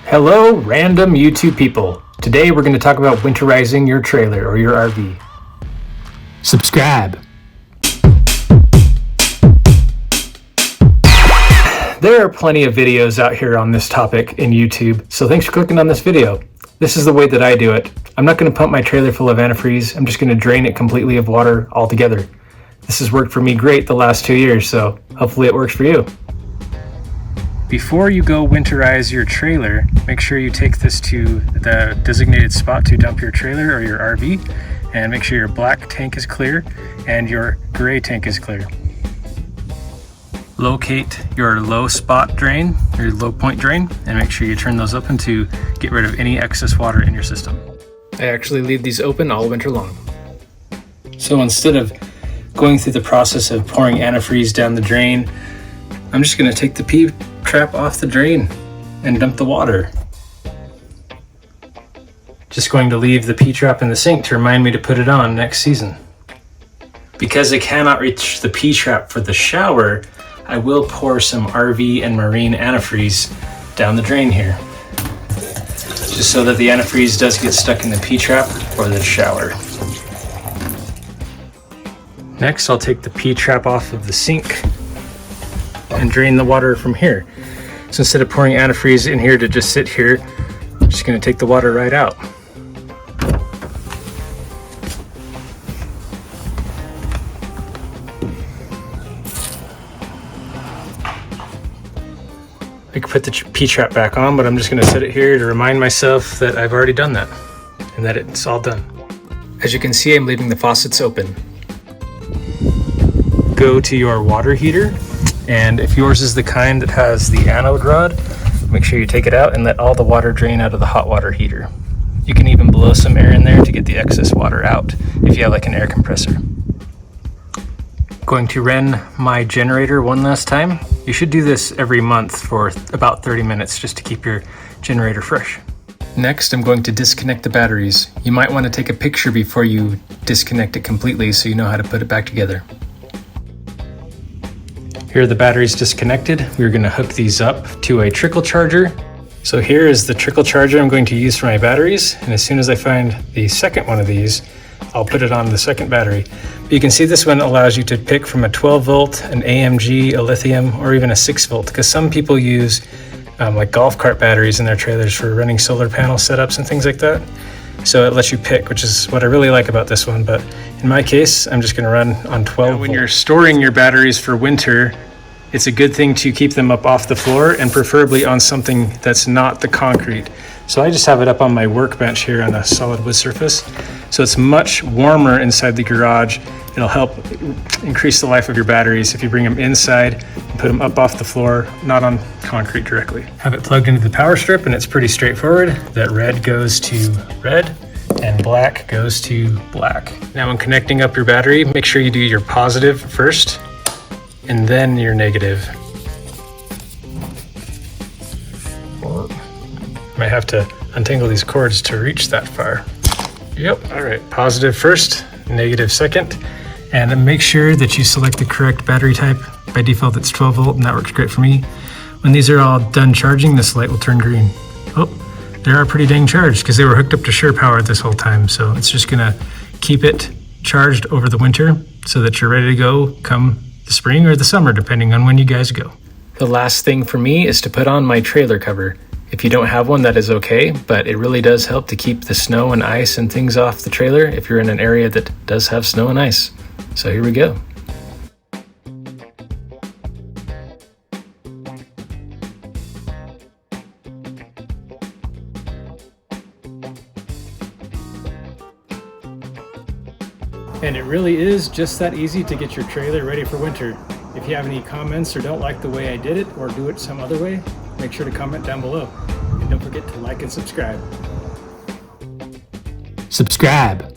Hello, random YouTube people. Today we're going to talk about winterizing your trailer or your RV. Subscribe. There are plenty of videos out here on this topic in YouTube, so thanks for clicking on this video. This is the way that I do it. I'm not going to pump my trailer full of antifreeze. I'm just going to drain it completely of water altogether. This has worked for me great the last 2 years, so hopefully it works for you. Before you go winterize your trailer, make sure you take this to the designated spot to dump your trailer or your RV, and make sure your black tank is clear and your gray tank is clear. Locate your low spot drain, your low point drain, and make sure you turn those open to get rid of any excess water in your system. I actually leave these open all winter long. So instead of going through the process of pouring antifreeze down the drain, I'm just going to take the P-trap off the drain and dump the water. Just going to leave the P-trap in the sink to remind me to put it on next season. Because I cannot reach the P-trap for the shower, I will pour some RV and marine antifreeze down the drain here, just so that the antifreeze does get stuck in the P-trap or the shower. Next, I'll take the P-trap off of the sink and drain the water from here. So instead of pouring antifreeze in here to just sit here, I'm just going to take the water right out. I could put the P-trap back on, but I'm just going to set it here to remind myself that I've already done that and that it's all done. As you can see, I'm leaving the faucets open. Go to your water heater, and if yours is the kind that has the anode rod, make sure you take it out and let all the water drain out of the hot water heater. You can even blow some air in there to get the excess water out if you have like an air compressor. Going to run my generator one last time. You should do this every month for about 30 minutes just to keep your generator fresh. Next, I'm going to disconnect the batteries. You might want to take a picture before you disconnect it completely so you know how to put it back together. Here are the batteries disconnected. We're going to hook these up to a trickle charger. So here is the trickle charger I'm going to use for my batteries, and as soon as I find the second one of these, I'll put it on the second battery. But you can see this one allows you to pick from a 12 volt, an AMG, a lithium, or even a 6 volt, because some people use like golf cart batteries in their trailers for running solar panel setups and things like that. So it lets you pick, which is what I really like about this one. But in my case, I'm just going to run on 12 volt. When you're storing your batteries for winter, it's a good thing to keep them up off the floor and preferably on something that's not the concrete. So I just have it up on my workbench here on a solid wood surface. So it's much warmer inside the garage. It'll help increase the life of your batteries if you bring them inside and put them up off the floor, not on concrete directly. Have it plugged into the power strip, and it's pretty straightforward. That red goes to red and black goes to black. Now when connecting up your battery, make sure you do your positive first and then your negative. Might have to untangle these cords to reach that far. Yep, all right, positive first, negative second. And then make sure that you select the correct battery type. By default, it's 12 volt, and that works great for me. When these are all done charging, this light will turn green. Oh, they are pretty dang charged because they were hooked up to Sure Power this whole time. So it's just gonna keep it charged over the winter so that you're ready to go come the spring or the summer, depending on when you guys go. The last thing for me is to put on my trailer cover. If you don't have one, that is okay, but it really does help to keep the snow and ice and things off the trailer if you're in an area that does have snow and ice. So here we go. And it really is just that easy to get your trailer ready for winter. If you have any comments or don't like the way I did it or do it some other way, make sure to comment down below. And don't forget to like and subscribe. Subscribe.